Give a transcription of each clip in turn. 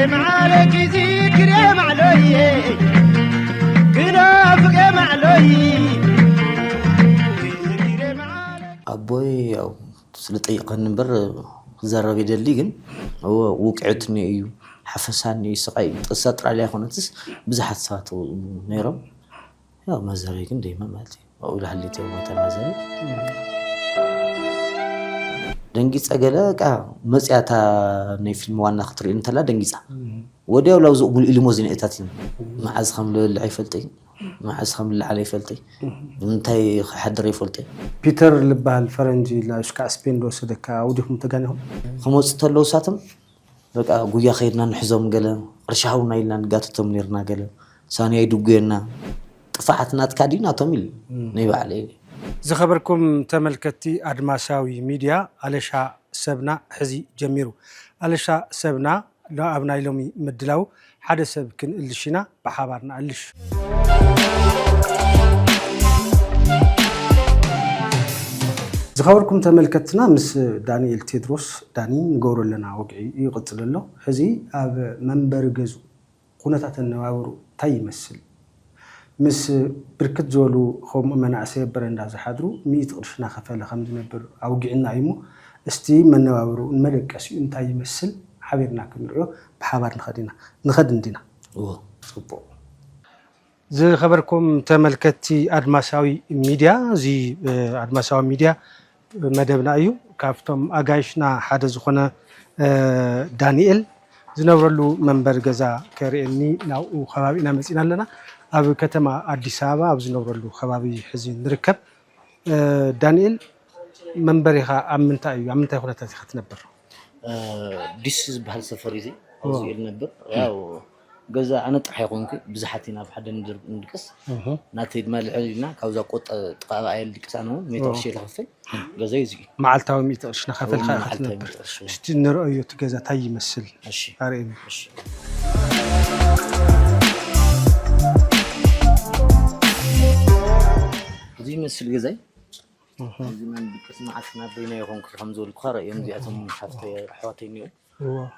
كريم عليك زي كريم علي كنافق معلي أبوي أو سلطيق النبر زرب يدلي جن هو وقعتني أيو حفساني سقي السطر عليه خونتس بزحت ساعته نيرم يا ما زري جن دايما مالتي أقول هليتي وما تمازل دنجيس أجلا كا مسياتا نيفيلم وانا خطر انت لا دنجيسا وديو لو زق بالإلموزين إتاتين مع أزخم للعيفلتي مع أزخم للعلي فلتي انتي حدر يفلتي بيتر لبها الفرنجي لاشكا سبين لو سدكا وديهم تغانيهم خموس تلو ساتم بقى قويا خيرنا نحزوم قال رشاونا إلا نقاتتهم نيرنا قال ثانية يدوقينا طفعتنا تكادينا توميل نيبا عليه زخبركم تملكتي أدماساوي ميديا علشا سبنا حزي جميرو علشا سبنا لا أبناء لومي مدلاو حدا سب كن اللشينا بحابارنا اللش زخبركم تملكتنا مس دانيال تيدروس داني نقول لنا وقعي يقتل له حزي أب منبر جزو قناتات النواور تاي مسل مس بركت زولو خم منعسي برندا زحدرو 100 قرشنا خفاله خمس نبر اوقعنا ايمو استي منواورو الملكسي انت يمثل حبيبنا كنريو بحبار نخد ندينا صبو زي خبركم تملكتي ادماساوي ميديا زي ادماساوي ميديا مدبنا ايو كافتم اغايشنا حدا زخونه دانيال زنورلو منبر غزا كريني ناو خبابينا مسينا لنا أبو كتما أديس أبا أبو زنورلو خبابي حزين نركب دانيال منبرها أمنتا يخونا تاتي نبر ديس بحال سفريزي أوزي النبر ياو جزا أنا تحيقونك بزحتنا بحد ندركس ناتيد مال علينا كوزا قط تقاطع اللي كسانو ميترشي لخفل جزا يزي معلتاو ميترش نخفل خاطر نبر شتي نرأيو تجزا تاي يمثل ماشي أريم زي مثل جزاي زي ما بيكس معنا بينا يكون خمسة القارة يوم زي أتم حتى حواتينيو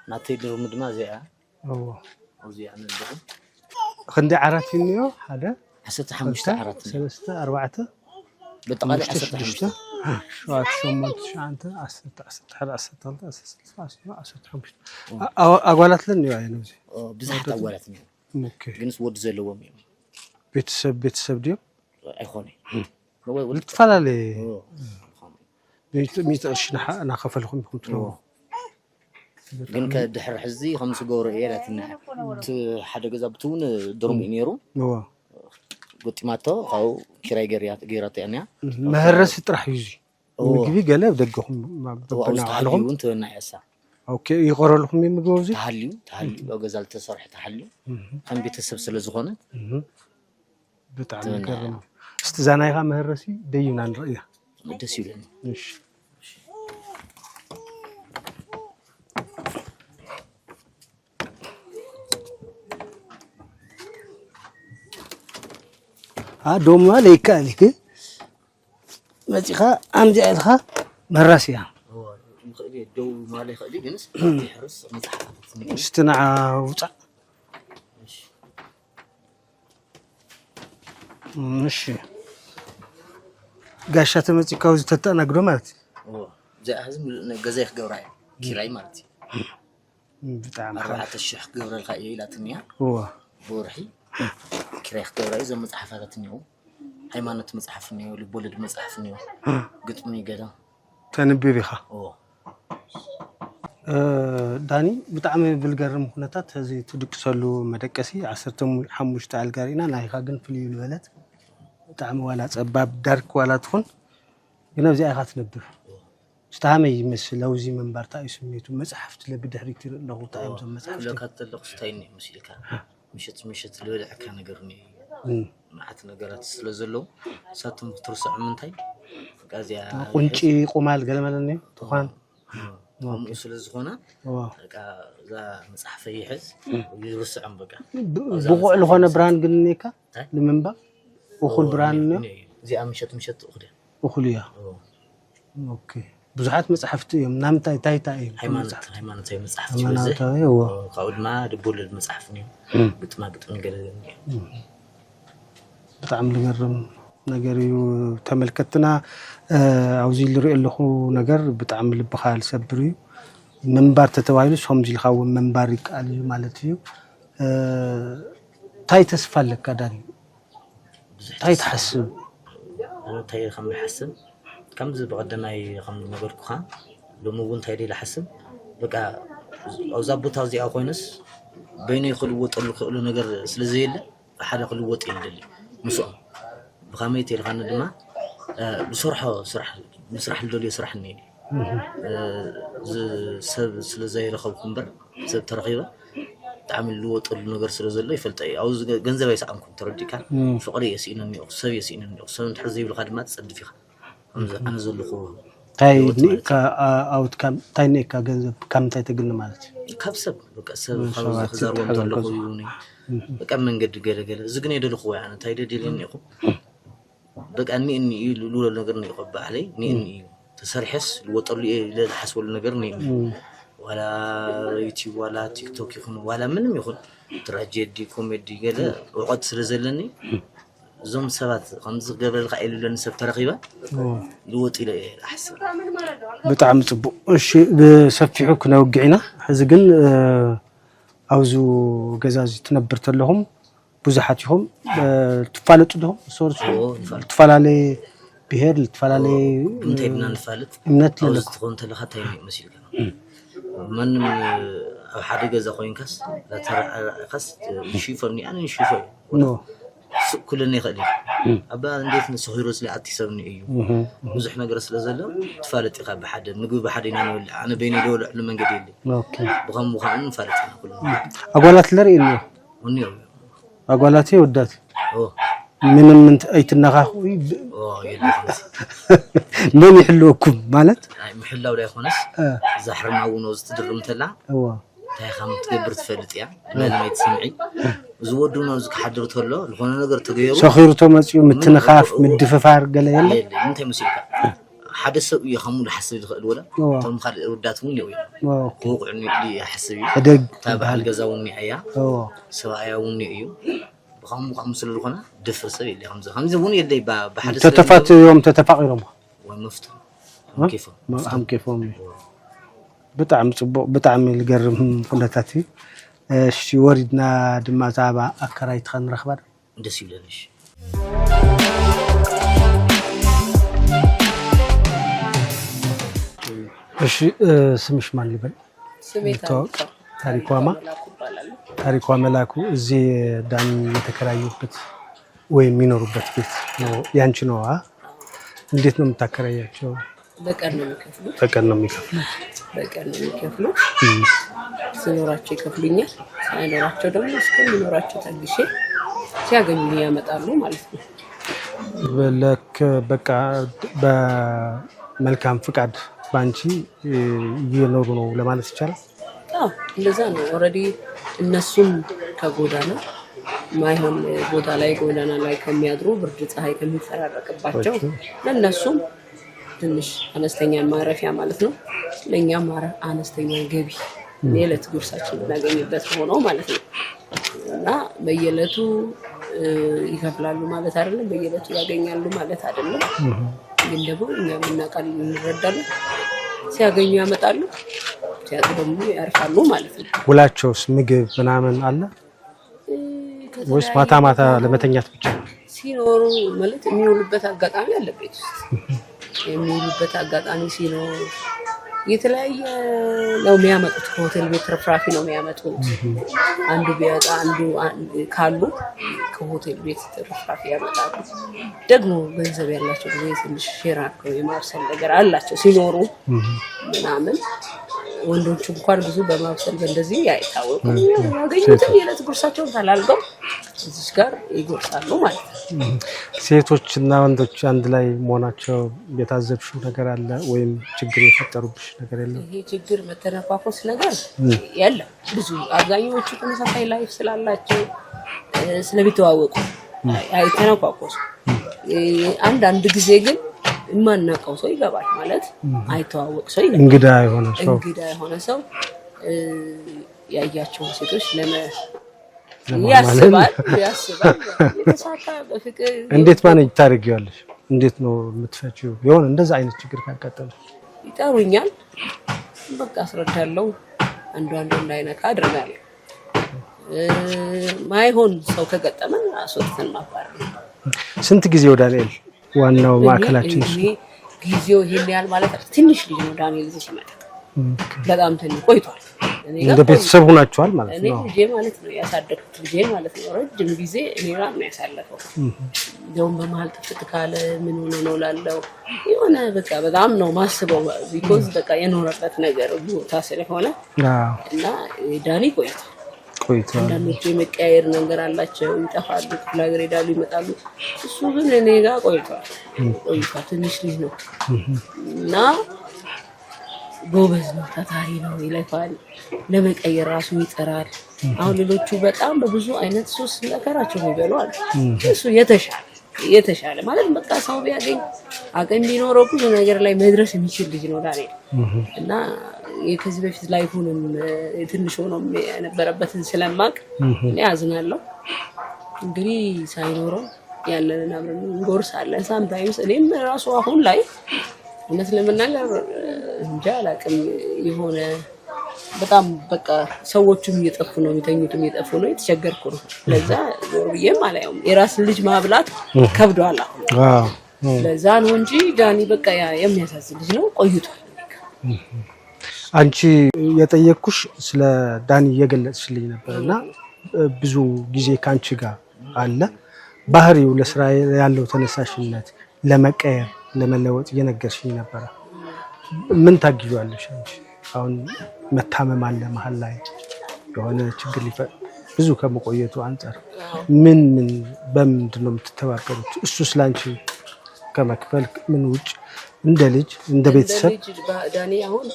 ناتي له مدما زي أو زي أنا الدخل خندي عراتينيو هذا حسيت حمشت عراتي ثلاثة أربعة بالتقالي حسيت حمشت شو أتسمى شانته أسد حلا أسد ثلاثة أسد حمشت أقولت لني يعني نوزي بزحت أقولتني أوكي جنس ود زلوا ميم بيتسب ديو أيخوني التفلا لي ميت أشنا أنا خفلهم كنترول جن كدحر حزي 5 جور إيراتنا حدا جزا بتون درم إنيرو قلت ما تو أو كراي جيرات يعني مهرس يطرح يجي نجيبي قلب دقهم ما بنا عليهم وانت نعيسا اوكي يقرر لهم يمجوزي تحليو لو غزال تصرح تحليو كان بيتسب سلازخونه بتاع كرم استزانايها مهرسي دينا نرأيها دس يلن ماشي دوم عليك عليك ماتيخا امجعلها مراسيا دو مالي خدي جنس يحرس مصحفات استنع وطع ماشي قاشات ماتي كاوز تتنقدو مالتي زي هزم غزايخ غوراي كيراي مالتي بتاع 4 الشيخ غورا الخاي لا تنيا هو بورحي كيراي غوراي زي مصحفات نيو هيمانت مصحف نيو لبولد مصحف نيو قطمي غدا تنبيبيخا داني بتعمل بالجرم كنتات هذه تدقسلو مدقسي 15 الجارينا نايخا جن في البلد بتعمل ولا صباب دارك ولا تكون جنا زي اخات نبر استعمي يمثل لوزي منبر تاع سميتو مصحفت لبدحريت له تايم زم مصحفت لك تلقستايني مسيلكا مشت لولع كان نغرني معت نغرات سلازلو ساتم ترسع منتاي غازيا قنچي قمال قلملني تخان مسل زخونه بقى ذا مصحف يحز ويرسعن بقى بقول لهونه بران جنيكا لمنبا وخل بران زي مشت اخدي اخليا اوكي ብዙሓት መጽሓፍቲ እዮም ናምታይ ታይታ እዮም ሃይማኖታዊ መጽሓፍቲ ብዙሕ ካብኡ ድማ ልቦለድ መጽሓፍ ነው ግጥም ገለ በጣም ልገርም ነገር እዩ ተመልከትና አውዚ ልሪኦ ለኹ ነገር በጣም ልብኻ ልሰብር እዩ መንባር ተተባይሉ ሶምዚ ልኻው መንባር ይቃል ማለት እዩ ታይ ተስፋለካ ዳኒ ታይ ተሐስብ ታይ ከም ልሐስብ ከምዚ በቀደማይ ከም ነገርኩኻ ለምውን ታይ ዲ ልሐስብ በቃ አውዛ ቦታ እዚኣ ኮይነስ በይነ ይኽልወጠሉ ክእሉ ነገር ስለዘየለ ሓደ ክልወጥ ይደሊ ምስኦ بخاميت الخانة دما بصراحة مسرح الدولية سرح النيل سب زي رخوكم بر سب ترغيبة تعمل لوط النجار سلزلة يفلتأي أو جنزة بيسأمكم تردي كان فقري يسينني أقصى يسينني أقصى تحرزي بالخدمات صد فيها أنا زول خوه تايني كا أو كم تايني كا جنزة كم تايتقلنا مالتي كبسب بكسب خلاص خزار ومطلع خويوني بكم من قد قال زقني دل خوي أنا تايدي دلني خو بقى إني لولا نقرني يقبع علي إني تسرحس الوتر لي لا حسول نقرني ولا يوتيوب ولا تيك توك يخون ولا منهم يخون تراجيدي كوميدي كذا وقت سرزلني زوم سبات خمس قبل القائل لنا سبت رقيبة لوت إلى أحسن بتعم تبو الشيء بسفحك نوقعنا حزقن أوزو جزازي تنبرت لهم بزحاتهم تفالت لهم صورت تفالالي بهير تفالالي انتي بدنا نفالت امنت لك تكون تلخا تايمي مسيل من او حدا جزا خوينكاس لا ترى خاص يشوفني انا نشوفه كلنا يخلي ابا انديت نسهيروس لي اتيسبني ايو بزح نغير سلازله تفالت يخا بحد نغو بحد انا بيني دول لمنقد يلي اوكي بغم وخان نفالتنا كلنا اقولات لريني ونيو أقولاتي ودات من أيتناخو من يحلوكم مالت محلا ولا يخونس زحرنا ونوز تدرم تلا تاي خام تكبر تفلت يا ما يتسمعي زودو نوز كحضرته له لخونه نغير تغيرو سخيرته مصيو متنخاف مدففار قال يلا انت موسيقى حدث يخمو لحسب يخل ولا تم خال وداتهم يوي وقعني لي حسبي تابع الجزاوني عيا سوايا وني ايو بخم خمس للخنا دفر سبي اللي خمسه وني يدي بحدث تتفات يوم تتفاقرهم ومفتر كيف هم كيفهم بتعم صبو بتعم القرم فلتاتي شي وردنا دما تابع اكرايت خن رخبر دس يبلنش እሺ ስምሽ ማን ይበል? ስሜ ታሪኳ መላኩ እዚህ ዳኒ የተከራዩበት ወይ የሚኖሩበት ቤት ነው ያንቺ ነው? እንዴት ነው የምታከራያቸው? በቀን ነው የሚከፍሉት። ሲኖራቸው ይከፍሉኛል፣ ሳይኖራቸው ደግሞ እስከሚኖራቸው ታግሼ ሲያገኙ ያመጣሉ ማለት ነው። በቃ በመልካም ፍቃድ ባንቺ እየኖሩ ነው ለማለት ይቻላል? አዎ እንደዛ ነው። ኦሬዲ እነሱም ከጎዳና ማይሆን ቦታ ላይ ጎዳና ላይ ከሚያድሩ ብርድ ፀሐይ ከሚፈራረቅባቸው ለነሱም ትንሽ አነስተኛ ማረፊያ ማለት ነው፣ ለኛም አነስተኛ ገቢ የዕለት ጉርሳችን እናገኝበት ሆኖ ማለት ነው። እና በየዕለቱ ይከፍላሉ ማለት አይደለም፣ በየዕለቱ ያገኛሉ ማለት አይደለም። ግን ደግሞ እኛ ምናቃል እንረዳለን። ሲያገኙ ያመጣሉ፣ ሲያጡ ደግሞ ያርፋሉ ማለት ነው። ውላቸውስ ምግብ ምናምን አለ ወይስ ማታ ለመተኛት ብቻ ሲኖሩ ማለት የሚውሉበት አጋጣሚ አለ? ቤት ውስጥ የሚውሉበት አጋጣሚ ሲኖር የተለያየ ነው የሚያመጡት። ከሆቴል ቤት ትርፍራፊ ነው የሚያመጡት። አንዱ ቢያጣ አንዱ ካሉ ከሆቴል ቤት ትርፍራፊ ያመጣሉ። ደግሞ ገንዘብ ያላቸው ጊዜ ትንሽ ሼራቸው የማብሰል ነገር አላቸው ሲኖሩ ምናምን። ወንዶች እንኳን ብዙ በማብሰል በእንደዚህ አይታወቁም። ያገኙትን የዕለት ጉርሳቸውን ተላልገው እዚህ ጋር ይጎርሳሉ ማለት ነው። ሴቶችና ወንዶች አንድ ላይ መሆናቸው የታዘብሽው ነገር አለ ወይም ችግር የፈጠሩብሽ ነገር የለም? ይሄ ችግር መተነፋፈስ ነገር የለም። ብዙ አብዛኛዎቹ ተመሳሳይ ላይፍ ስላላቸው ስለሚተዋወቁ አይተነፋፈሱ። አንድ ጊዜ ግን የማናውቀው ሰው ይገባል ማለት አይተዋወቅ ሰው ይገባል። እንግዳ የሆነ ሰው ያያቸውን ሴቶች ያስባል የተሳካ በፍቅር እንዴት ማነጅ ታደርጊዋለሽ? እንዴት ነው የምትፈቺው? የሆነ እንደዛ አይነት ችግር ካጋጠመ ይጠሩኛል፣ በቃ አስረዳለሁ፣ አንዱ እንዳይነካ አድርጋለሁ። ማይሆን ሰው ከገጠመ አስወጥተን ማባረር። ስንት ጊዜ ወደ ዳንኤል ዋናው ማዕከላችን ጊዜው ይሄን ያህል ማለት ትንሽ ልጅ ነው ዳንኤል እዚህ ሲመጣ በጣም ትንሽ ቆይቷል። እንደ ቤተሰብ ሆናችኋል ማለት ነው? እኔ ልጄ ማለት ነው ያሳደግኩት ልጄ ማለት ነው። ረጅም ጊዜ እኔ ጋር ነው ያሳለፈው። እንደውም በመሀል ጥፍት ካለ ምን ሆኖ ነው ላለው የሆነ በቃ በጣም ነው ማስበው ቢኮዝ በቃ የኖረበት ነገር ቦታ ስለሆነ እና ዳኒ ቆይቷል። አንዳንዶቹ የመቀያየር ነገር አላቸው፣ ይጠፋሉ፣ ክፍለ ሀገር ሄዳሉ፣ ይመጣሉ። እሱ ግን እኔ ጋር ቆይቷል። ትንሽ ልጅ ነው እና ጎበዝ ነው፣ ታታሪ ነው፣ ይለፋል፣ ለመቀየር ራሱ ይጥራል። አሁን ሌሎቹ በጣም በብዙ አይነት ሱስ መከራቸው የሚበሉ አሉ። እሱ የተሻለ ማለት በቃ ሰው ቢያገኝ አቅም ቢኖረው ብዙ ነገር ላይ መድረስ የሚችል ልጅ ነው ዳንኤል እና ከዚህ በፊት ላይፉንም ትንሽ ሆኖ የነበረበትን ስለማቅ እኔ አዝናለሁ። እንግዲህ ሳይኖረው ያለንን አብረን እንጎርሳለን። ሳምታይምስ እኔም ራሱ አሁን ላይ እውነት ለመናገር እንጃ አላውቅም የሆነ በጣም በቃ ሰዎቹም እየጠፉ ነው፣ የሚተኙትም እየጠፉ ነው፣ የተቸገርኩ ነው። ለዛ ዞር ብዬም አላየውም። የራስ ልጅ ማብላት ከብዷል አሁን። ለዛ ነው እንጂ ዳኒ በቃ የሚያሳዝን ልጅ ነው፣ ቆይቷል። አንቺ የጠየቅኩሽ ስለ ዳኒ እየገለጽሽልኝ ነበርና ብዙ ጊዜ ካንቺ ጋር አለ ባህሪው ለስራ ያለው ተነሳሽነት ለመቀየር ለመለወጥ እየነገርሽኝ ነበረ። ምን ታግዣለሽ አንቺ? አሁን መታመም አለ መሀል ላይ የሆነ ችግር ብዙ ከመቆየቱ አንፃር ምን በምንድን ነው የምትተባበሩት? እሱ ስላንቺ ከመክፈል ምን ውጭ እንደ ልጅ እንደ ቤተሰብ ዳኒ አሁን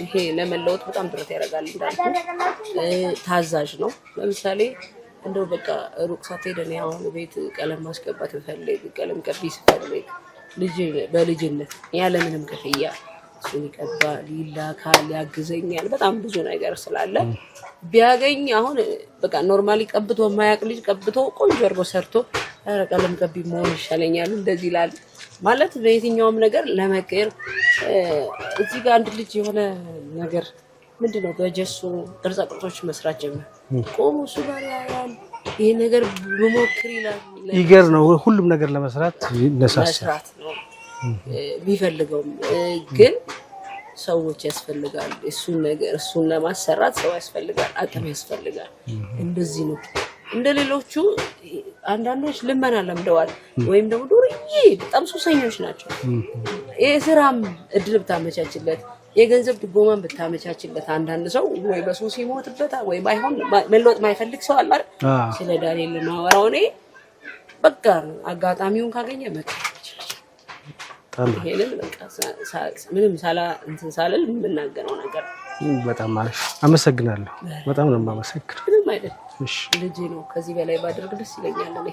ይሄ ለመለወጥ በጣም ጥረት ያደርጋል። እንዳልኩ ታዛዥ ነው። ለምሳሌ እንደው በቃ ሩቅ ሳትሄድ እኔ አሁን ቤት ቀለም ማስቀባት ብፈልግ ቀለም ቀቢ ስፈልግ በልጅነት ያለምንም ክፍያ እሱን ይቀባል፣ ይላካል፣ ያግዘኛል። በጣም ብዙ ነገር ስላለ ቢያገኝ አሁን በቃ ኖርማሊ ቀብቶ የማያውቅ ልጅ ቀብቶ ቆንጆ አድርጎ ሰርቶ ኧረ ቀለም ቀቢ መሆን ይሻለኛል እንደዚህ ይላል ማለት በየትኛውም ነገር ለመቀየር እዚህ ጋር አንድ ልጅ የሆነ ነገር ምንድነው በጀሱ ቅርጻ ቅርጾች መስራት ጀመረ። ቆሞ እሱ ጋር ያያል፣ ይሄ ነገር ብሞክር ይላል። ይገር ነው ሁሉም ነገር ለመስራት ይነሳሳል ነው ቢፈልገውም ግን ሰዎች ያስፈልጋል። እሱን ለማሰራት ሰው ያስፈልጋል፣ አቅም ያስፈልጋል። እንደዚህ ነው። እንደሌሎቹ አንዳንዶች ልመና ለምደዋል ወይም ደግሞ ዱርዬ በጣም ሱሰኞች ናቸው። የስራም እድል ብታመቻችለት የገንዘብ ድጎማን ብታመቻችለት አንዳንድ ሰው ወይ በሱስ ይሞትበታል ወይ ባይሆን መለወጥ ማይፈልግ ሰው አለ አይደል? ስለ ዳንኤል ማወራው እኔ በቃ አጋጣሚውን ካገኘ ይሄንን በቃ ምንም ሳልል የምናገረው ነገር በጣም ማለት አመሰግናለሁ። በጣም ነው የማመሰግነው። ምንም አይደል። እሺ ልጄ ነው። ከዚህ በላይ ባደርግ ደስ ይለኛል እኔ።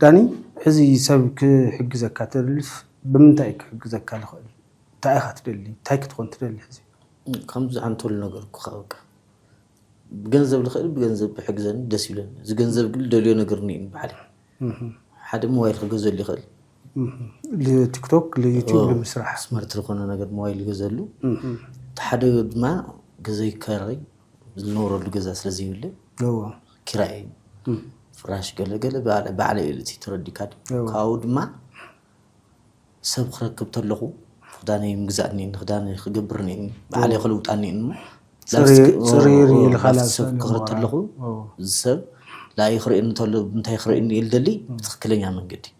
ዳኒ ሕዚ ሰብ ክሕግዘካ ትደልፍ ብምንታይ ክሕግዘካ ልኽእል? እንታይ ኢኻ ትደሊ? እንታይ ክትኮን ትደሊ? ሕዚ ከምዚ ዓንተሉ ነገር እኮ በቃ ብገንዘብ ልኽእል ብገንዘብ ብሕግዘኒ ደስ ይብለኒ። እዚ ገንዘብ ግን ደልዮ ነገር እኒአኒ በዓል ሓደ ሞባይል ክገዘሉ ይኽእል ለቲክቶክ ለዩቲዩብ ለምስራሕ ስማርት ዝኾነ ነገር ሞባይል ይገዘሉ ሓደ ድማ ገዛ ይከራይ ዝነብረሉ ገዛ ስለዘይብለ ኪራይ ፍራሽ ገለገለ በዓለ ኤልቲ ትረዲካ ካብኡ ድማ ሰብ ክረክብ ተለኹ ክዳነይ ምግዛእኒ ክዳነይ ክገብርኒ በዓለ ክልውጣኒ ፅሪር ይልኻላ ሰብ ክረተለኹ ሰብ لا يخرئن تلو بنت يخرئن يلدلي تخكلني من قدي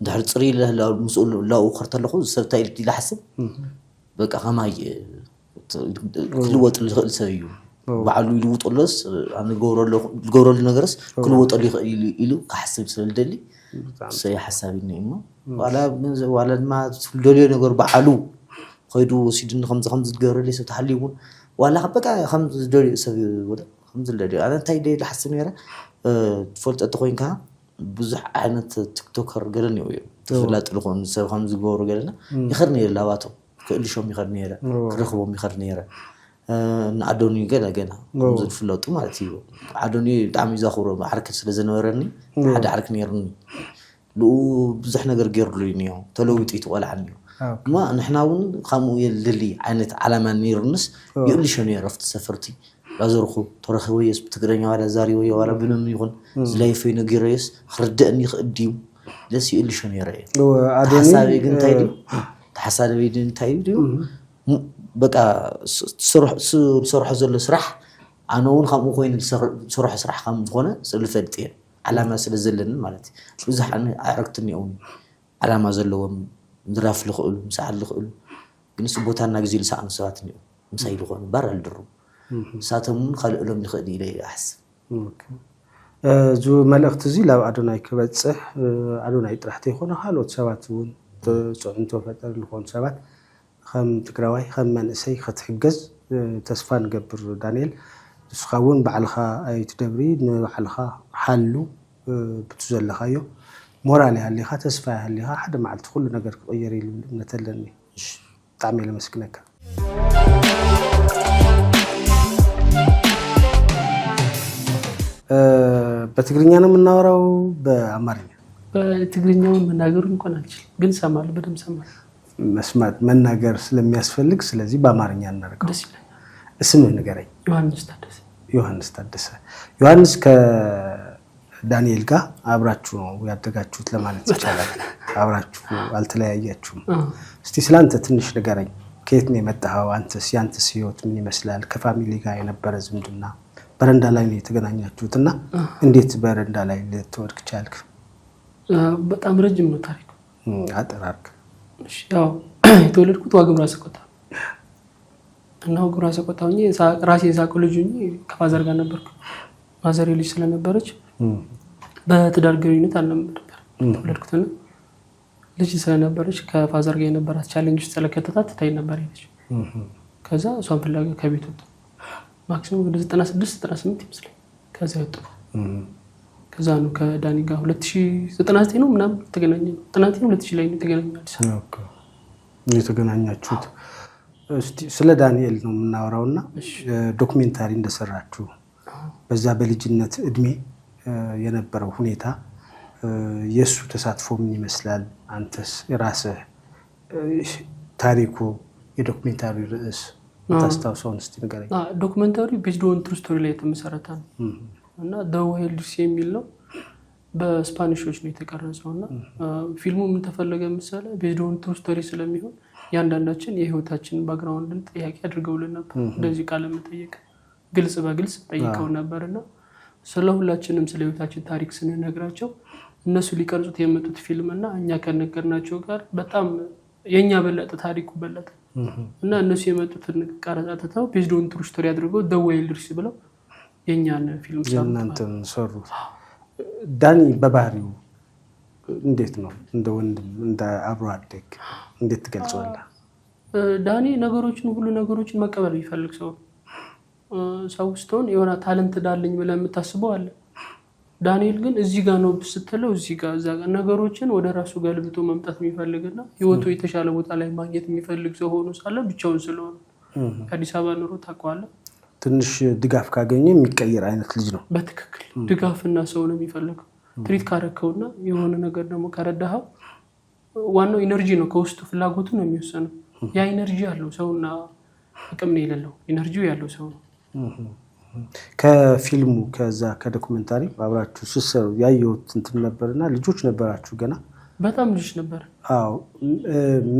ده الصري لا مسؤول لا أخرت له خذ سبت يلدي لحسب بقى خماي كل وقت اللي سويه بعلو يلوط قلص أنا جورل نجرس كل وقت اللي يلو كحسب سلدلي سي حسابي نيمه ولا ما سلدلي نجر بعلو خيدو سيدنا خمسة جورل ليس تحليون ولا بقى 5 دولار سوي ولا ከምዝለዲ ኣነ እንታይ ደይ ልሓስብ ነይረ ትፈልጠ ኮይንካ ብዙሕ ዓይነት ቲክቶከር ገለን እዩ ተፈላጥ ልኾን ሰብ ከም ዝገብሩ ገለና ይኽር ነይረ ላባቶም ክእልሾም ይኽር ነይረ ክረኽቦም ይኽር ነይረ ንኣዶኒ ገና ዝፍለጡ ማለት እዩ ኣዶኒ ብጣዕሚ ዘኽብሮ ዓርክት ስለ ዝነበረኒ ሓደ ዓርክ ነይሩኒ ልኡ ብዙሕ ነገር ገይሩሉ እኒኦ ተለዊጡ ይትቆልዓኒ እዩ እማ ንሕና እውን ከምኡ የልሊ ዓይነት ዓላማ ነይሩንስ ይእልሾ ነይረ ኣብቲ ሰፈርቲ ላዘርኹ ተረኺበየስ ብትግረኛ ዋላ ዛሪበዮ ዋላ ብንም ይኹን ዝለይፈይ ነጊረየስ ክርድአኒ ይኽእል ድዩ ደስ ይእልሾ ነይረ እዩ ሓሳበይ ግን እንታይ ድዩ ተሓሳበይ ግን እንታይ ድዩ በቃ ዝሰርሖ ዘሎ ስራሕ ኣነ እውን ከምኡ ኮይኑ ዝሰርሖ ስራሕ ከም ዝኾነ ስለዝፈልጥ እየ ዓላማ ስለ ዘለኒ ማለት እዩ ብዙሕ ኣዕርክቲ እኒአውን ዓላማ ዘለዎም ምድራፍ ዝኽእሉ ምሳዓል ዝኽእሉ ግን እሱ ቦታና ግዜ ዝሰኣኑ ሰባት እኒኦ ምሳይ ዝኾኑ ባር ኣልድሩ ንሳቶም እውን ካልእሎም ይኽእል ኢለ ይሓስብ እዚ መልእኽቲ እዚ ናብ ኣዶናይ ክበፅሕ ኣዶናይ ጥራሕ ዘይኮነ ካልኦት ሰባት እውን ፅዕንቶ ፈጠር ዝኾኑ ሰባት ከም ትግራዋይ ከም መንእሰይ ክትሕገዝ ተስፋ ንገብር ዳንኤል ንስኻ እውን ባዕልኻ ኣይትደብሪ ንባዕልኻ ሓሉ ብቱ ዘለኻዮ ሞራል ይሃሊኻ ተስፋ ይሃሊኻ ሓደ መዓልቲ ኩሉ ነገር ክቕየር ኢሉ እምነት ኣለኒ ብጣዕሚ እየ ለመስግነካ በትግርኛ ነው የምናወራው በአማርኛ በትግርኛውን መናገሩ እንኳን አልችልም ግን ሰማለሁ በደምብ ሰማለሁ መስማት መናገር ስለሚያስፈልግ ስለዚህ በአማርኛ እናደርገው ደስ ይላል እስምህ ንገረኝ ዮሐንስ ታደሰ ዮሐንስ ከዳንኤል ጋር አብራችሁ ነው ያደጋችሁት ለማለት ይቻላል አብራችሁ አልተለያያችሁም እስቲ ስላንተ ትንሽ ንገረኝ ከየት ነው የመጣኸው አንተስ ያንተስ ህይወት ምን ይመስላል ከፋሚሊ ጋር የነበረ ዝምድና በረንዳ ላይ ነው የተገናኛችሁትና እንዴት በረንዳ ላይ ልትወድቅ ቻልክ በጣም ረጅም ነው ታሪኩ አጠራርክ እሺ ያው የተወለድኩት ዋግምራ ሰቆጣ እና ዋግምራ ሰቆጣ ሆኜ ራሴን ሳቀው ልጅ ሆኜ ከፋዘር ጋር ነበርኩ ማዘሬ ልጅ ስለነበረች በትዳር ግንኙነት አልነበረም ተወለድኩትና ልጅ ስለነበረች ከፋዘር ጋር የነበራት ቻሌንጅ ስለከተታት ታይ ነበር ይለች ከዛ እሷን ፍላጋ ከቤት ወጣ ማክሲመም ወደ 96 98 ይመስላል ከዛ ወጣ ከዛ ነው ከዳኒ ጋር 2099 ነው ምናምን ተገናኘን 2000 ላይ ተገናኘን አዲስ ኦኬ የተገናኛችሁት እስቲ ስለ ዳንኤል ነው የምናወራውና ዶክመንታሪ እንደሰራችሁ በዛ በልጅነት እድሜ የነበረው ሁኔታ የሱ ተሳትፎ ምን ይመስላል አንተስ ራስህ ታሪኩ የዶክመንታሪ ርዕስ ታስታውሰውን እስቲ ንገረኝ ዶክመንታሪ ቤዝድ ኦን ትሩ ስቶሪ ላይ የተመሰረተ ነው እና The Wild Sea የሚል ነው በስፓኒሾች ነው የተቀረጸውና ፊልሙ ምን ተፈለገ መሰለ ቤዝድ ኦን ትሩ ስቶሪ ስለሚሆን ያንዳንዳችን የህይወታችንን ባክግራውንድን ጥያቄ አድርገውልን ነበር እንደዚህ ቃል መጠየቅ ግልጽ በግልጽ ጠይቀው ነበርና ስለሁላችንም ስለ ህይወታችን ታሪክ ስንነግራቸው እነሱ ሊቀርጹት የመጡት ፊልምና እኛ ከነገርናቸው ጋር በጣም የኛ በለጠ ታሪኩ በለጠ እና እነሱ የመጡትን ቀረጻተው ቤዝድ ኦን ትሩ ስቶሪ አድርገው The Wild Sea ብለው የኛን ፊልም ሰሩ ዳኒ በባህሪው እንዴት ነው እንደ ወንድም እንደ አብሮ አደግ እንዴት ትገልጸዋለህ ዳኒ ሁሉ ነገሮችን መቀበል ይፈልግ ሰው ስትሆን የሆነ ታለንት ዳለኝ ብለህ የምታስበው አለ ዳንኤል ግን እዚህ ጋር ነው ስትለው እዚህ ጋር እዛ ጋር ነገሮችን ወደ ራሱ ገልብጦ መምጣት የሚፈልግና ህይወቱ የተሻለ ቦታ ላይ ማግኘት የሚፈልግ ሰው ሆኖ ሳለ ብቻውን ስለሆነ አዲስ አበባ ኑሮ ታውቀዋለህ ትንሽ ድጋፍ ካገኘ የሚቀየር አይነት ልጅ ነው በትክክል ድጋፍና ሰው ነው የሚፈልገው ትሪት ካረከውና የሆነ ነገር ደግሞ ካረዳኸው ዋናው ኢነርጂ ነው ከውስጡ ፍላጎቱ ነው የሚወሰነው ያ ኢነርጂ ያለው ሰውና አቅም ነው የሌለው ኢነርጂው ያለው ሰው ነው ከፊልሙ ከዛ ከዶክመንታሪ አብራችሁ ሲሰሩ ያየሁት እንትን ነበርና ልጆች ነበራችሁ ገና በጣም ልጅ ነበር አዎ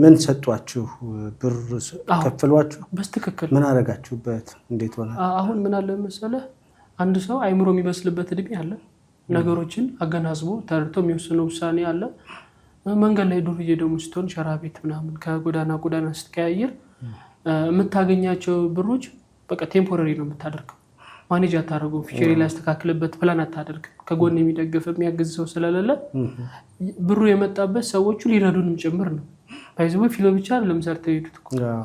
ምን ሰጧችሁ ብር ከፈሏችሁ በትክክል ምን አረጋችሁበት እንዴት ሆነ አሁን ምን አለ መሰለህ አንድ ሰው አይምሮ የሚበስልበት እድሜ አለ ነገሮችን አገናዝቦ ተርቶ የሚወስነው ውሳኔ አለ መንገድ ላይ ዱርዬ ደግሞ ስትሆን ሸራ ቤት ምናምን ከጎዳና ስትቀያየር የምታገኛቸው ብሮች በቃ ቴምፖራሪ ነው የምታደርገው ማኔጅ አታደርገው ፊቸሪ ላይ አስተካክለበት ፕላን አታደርግም ከጎን የሚደግፍ የሚያግዝ ሰው ስለሌለ ብሩ የመጣበት ሰዎቹ ሊረዱንም ጭምር ነው ባይዘው ፊልም ብቻ አይደለም ሰርተው ይዱት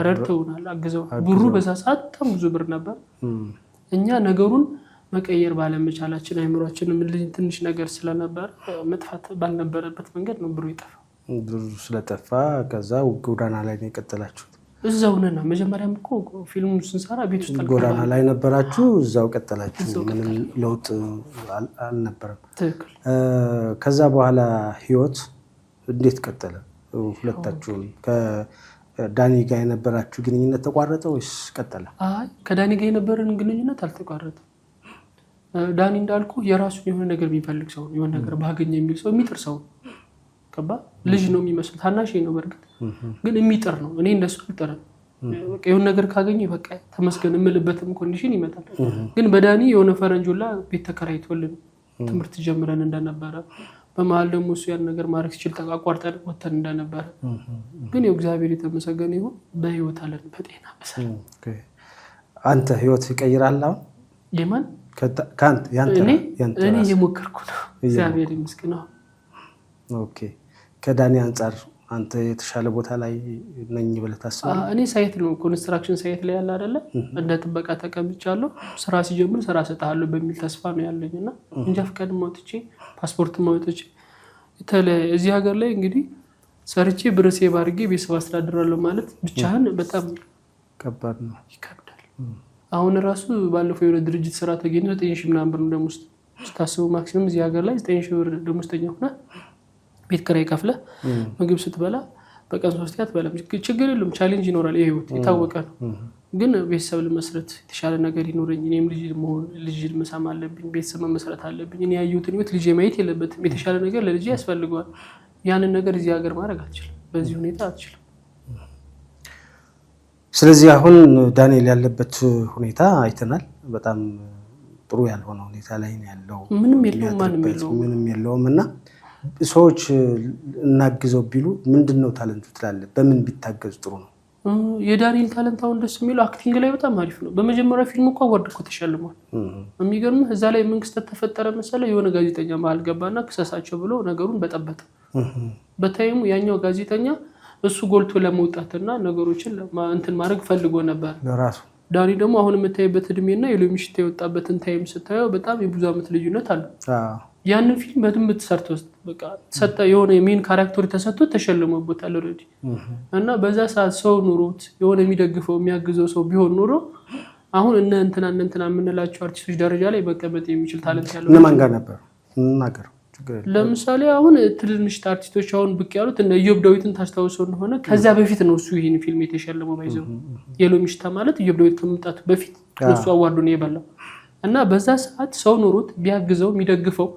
ረድተውናል አግዘው ብሩ በዛ ሰዓት በጣም ብዙ ብር ነበር እኛ ነገሩን መቀየር ባለመቻላችን አይምሮአችንም ትንሽ ነገር ስለነበር መጥፋት ባልነበረበት መንገድ ነው ብሩ ይጠፋው። ብሩ ስለጠፋ ከዛው ጎዳና ላይ ነው የቀጠላችሁት? እዛው ነና መጀመሪያም እኮ ፊልሙን ስንሰራ ቤት ውስጥ ጎዳና ላይ ነበራችሁ፣ እዛው ቀጠላችሁ፣ ምንም ለውጥ አልነበረም። ትክክል። ከዛ በኋላ ህይወት እንዴት ቀጠለ? ሁለታችሁም ከዳኒ ጋር የነበራችሁ ግንኙነት ተቋረጠ ወይስ ቀጠለ? አይ ከዳኒ ጋር የነበረን ግንኙነት አልተቋረጠም። ዳኒ እንዳልኩ የራሱ የሆነ ነገር የሚፈልግ ሰው ነው፣ የሆነ ነገር ባገኘ የሚል ሰው የሚጥር ሰው ነው። ከባ ልጅ ነው የሚመስለው፣ ታናሽ ነው በርግጥ ግን የሚጥር ነው። እኔ እንደሱ አልጠረም። በቃ የሆነ ነገር ካገኘ በቃ ተመስገን የምልበትም ኮንዲሽን ይመጣል። ግን በዳኒ የሆነ ፈረንጆላ ቤት ተከራይቶልን ትምህርት ጀምረን እንደነበረ በመሀል ደግሞ እሱ ያን ነገር ማድረግ ሲችል ተቋቋርጠን ወተን እንደነበረ ግን እግዚአብሔር የተመሰገነ ይሁን በህይወት አለን በጤና በሰላም። አንተ ህይወት ይቀይራል አሁን? የማን ካንተ ያንተ? እኔ እየሞከርኩ ነው እግዚአብሔር ይመስገን። ኦኬ ከዳኒ አንፃር አንተ የተሻለ ቦታ ላይ ነኝ ብለህ ታስባለህ? እኔ ሳይት ነው ኮንስትራክሽን ሳይት ላይ ያለ አይደለ እንደ ጥበቃ ተቀምጫለሁ። ስራ ሲጀምር ስራ ሰጣለሁ በሚል ተስፋ ነው ያለኝና እንጃ ፈቃድ ማውጥቼ ፓስፖርት ማውጥቼ እዚህ ሀገር ላይ እንግዲህ ሰርቼ ብር ሴቭ አድርጌ ቤተሰብ አስተዳድራለሁ ማለት ብቻህን በጣም ከባድ ነው፣ ይከብዳል። አሁን ራሱ ባለፈው የሆነ ድርጅት ስራ ተገኘ 9,000 ምናምን ብር ደሞዝ ስታስበው ማክሲመም እዚህ ሀገር ላይ 9,000 ብር ደሞዝተኛ ሆነ ቤት ኪራይ ከፍለህ ምግብ ስትበላ በቀን 3 አትበላም። ችግር የለም ቻሌንጅ ይኖራል፣ የህይወት የታወቀ ነው። ግን ቤተሰብ ለመስረት የተሻለ ነገር ይኖረኝ፣ እኔም ልጅ መሳም አለብኝ፣ ቤተሰብ መመስረት አለብኝ። እኔ ያየሁትን ህይወት ልጅ ማየት የለበትም። የተሻለ ነገር ለልጅ ያስፈልገዋል። ያንን ነገር እዚህ ሀገር ማድረግ አትችልም፣ በዚህ ሁኔታ አትችልም። ስለዚህ አሁን ዳንኤል ያለበት ሁኔታ አይተናል። በጣም ጥሩ ያልሆነ ሁኔታ ላይ ነው ያለው። ምንም የለውም እና ሰዎች እናግዘው ቢሉ ምንድነው ታለንቱ ትላለህ? በምን ቢታገዝ ጥሩ ነው? የዳንኤል ታለንት አሁን ደስ የሚለው አክቲንግ ላይ በጣም አሪፍ ነው። በመጀመሪያ ፊልም እንኳን አዋርድ እኮ ተሸልሟል። የሚገርምህ እዛ ላይ መንግስት ተፈጠረ መሰለህ የሆነ ጋዜጠኛ መሀል ገባና ክሰሳቸው ብሎ ነገሩን በጠበጠ። በታይሙ ያኛው ጋዜጠኛ እሱ ጎልቶ ለመውጣትና ነገሮችን እንትን ማድረግ ፈልጎ ነበር ለራሱ። ዳኒ ደግሞ አሁን የምታይበት እድሜና የሎሚሽታ የወጣበትን ታይም ስታየው በጣም የብዙ ዓመት ልዩነት አለ። ያንን ፊልም በደንብ ተሰርቶ በቃ ሰጣ የሆነ ሜን ካራክተር ተሰጥቶ ተሸልሞበታል ኦሬዲ። እና በዛ ሰዓት ሰው ኑሮት የሆነ የሚደግፈው የሚያግዘው ሰው ቢሆን ኑሮ አሁን እንትና የምንላቸው አርቲስቶች ደረጃ ላይ መቀመጥ የሚችል ታለንት ያለው እነማን ጋር ነበር እናገር? ለምሳሌ አሁን ትንንሽ አርቲስቶች አሁን ብቅ ያሉት እነ ኢዮብ ዳዊትን ታስታውሰው እንደሆነ ከዛ በፊት ነው እሱ ይሄን ፊልም የተሸለመው። ባይዘው የሎሚሽታ ማለት ኢዮብ ዳዊት ከመምጣቱ በፊት እሱ አዋርዱን የበላው እና በዛ ሰዓት ሰው ኑሮት ቢያግዘው የሚደግፈው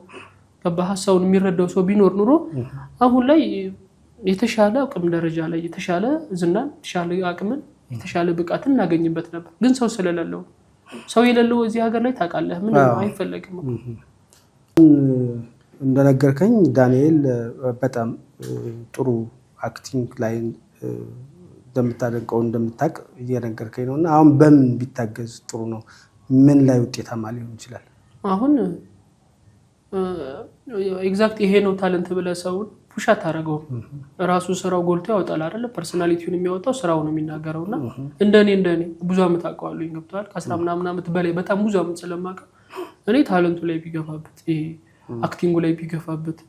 በሐሳቡን የሚረዳው ሰው ቢኖር ኑሮ አሁን ላይ የተሻለ አቅም ደረጃ ላይ የተሻለ ዝናን የተሻለ አቅምን የተሻለ ብቃትን እናገኝበት ነበር። ግን ሰው ስለሌለው ሰው የሌለው እዚህ ሀገር ላይ ታውቃለህ ምንም አይፈለግም። እንደነገርከኝ ዳንኤል በጣም ጥሩ አክቲንግ ላይ እንደምታደንቀው እንደምታውቅ እየነገርከኝ ነውና አሁን በምን ቢታገዝ ጥሩ ነው? ምን ላይ ውጤታማ ሊሆን ይችላል? አሁን ኤግዛክት ይሄ ነው ታለንት ብለህ ሰውን ፑሽ አታደርገውም። ራሱ ስራው ጎልቶ ያወጣል አይደለ? ፐርሰናሊቲውን የሚያወጣው ስራው ነው የሚናገረውና እንደኔ ብዙ አመት አውቀዋለሁ ገብቷል። ከ10 ምናምን አመት በላይ በጣም ብዙ አመት ስለማውቀው እኔ ታለንቱ ላይ ቢገፋበት ይሄ አክቲንጉ ላይ ቢገፋበት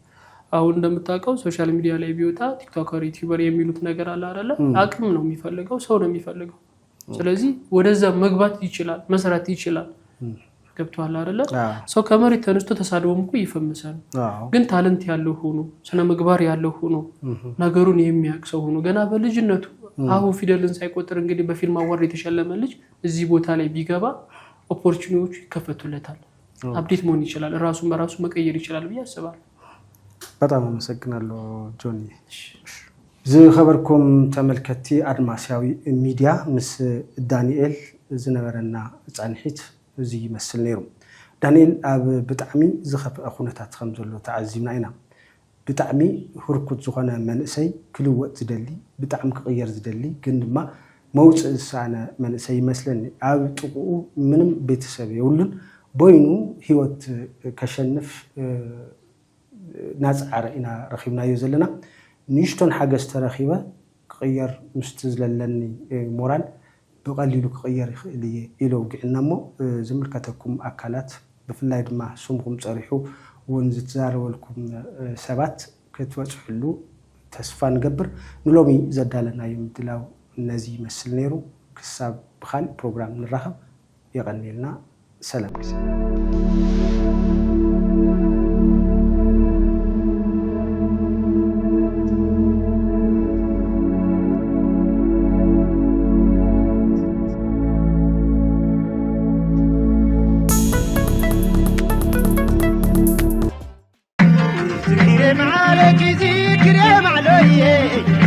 አሁን እንደምታውቀው ሶሻል ሚዲያ ላይ ቢወጣ ቲክቶከር ዩቲዩበር የሚሉት ነገር አለ አይደለ? አቅም ነው የሚፈልገው፣ ሰው ነው የሚፈልገው። ስለዚህ ወደዛ መግባት ይችላል፣ መስራት ይችላል። ገብቷል አይደለ? ሰው ከመሬት ተነስቶ ተሳድቦም እኮ ይፈምሳል። ግን ታለንት ያለው ሆኖ ስነ ምግባር ያለው ሆኖ ነገሩን የሚያውቅ ሰው ሆኖ ገና በልጅነቱ አሁን ፊደልን ሳይቆጥር እንግዲህ በፊልም አዋርድ የተሸለመ ልጅ እዚህ ቦታ ላይ ቢገባ ኦፖርቹኒቲዎች ይከፈቱለታል። አፕዴት መሆን ይችላል፣ ራሱን በራሱ መቀየር ይችላል ብዬ አስባለሁ። በጣም አመሰግናለሁ ጆኒ። ዝኸበርኩም ተመልከቲ አድማስያዊ ሚዲያ ምስ ዳንኤል ዝነበረና ጻንሒት እዚ ይመስል ነይሩ። ዳንኤል ኣብ ብጣዕሚ ዝኸፍአ ኩነታት ከም ዘሎ ተዓዚብና ኢና። ብጣዕሚ ህርኩት ዝኾነ መንእሰይ ክልወጥ ዝደሊ ብጣዕሚ ክቕየር ዝደሊ ግን ድማ መውፅእ ዝሰኣነ መንእሰይ ይመስለኒ። ኣብ ጥቕኡ ምንም ቤተሰብ የብሉን ቦይኑ ሂወት ከሸንፍ ናፅዓረ ኢና ረኺብናዮ ዘለና። ንእሽቶን ሓገዝ ተረኺበ ክቕየር ምስቲ ዝለለኒ ሞራል ብቐሊሉ ክቕየር ይኽእል እየ ኢሎ ውግዕና እሞ ዝምልከተኩም ኣካላት ብፍላይ ድማ ስምኩም ፀሪሑ እውን ዝትዛረበልኩም ሰባት ክትበፅሕሉ ተስፋ ንገብር ንሎሚ ዘዳለናዮ ምድላው ነዚ ይመስል ነይሩ ክሳብ ብኻልእ ፕሮግራም ንራኸብ ይቀኒልና ሰላም ግዜ ذكري معلوي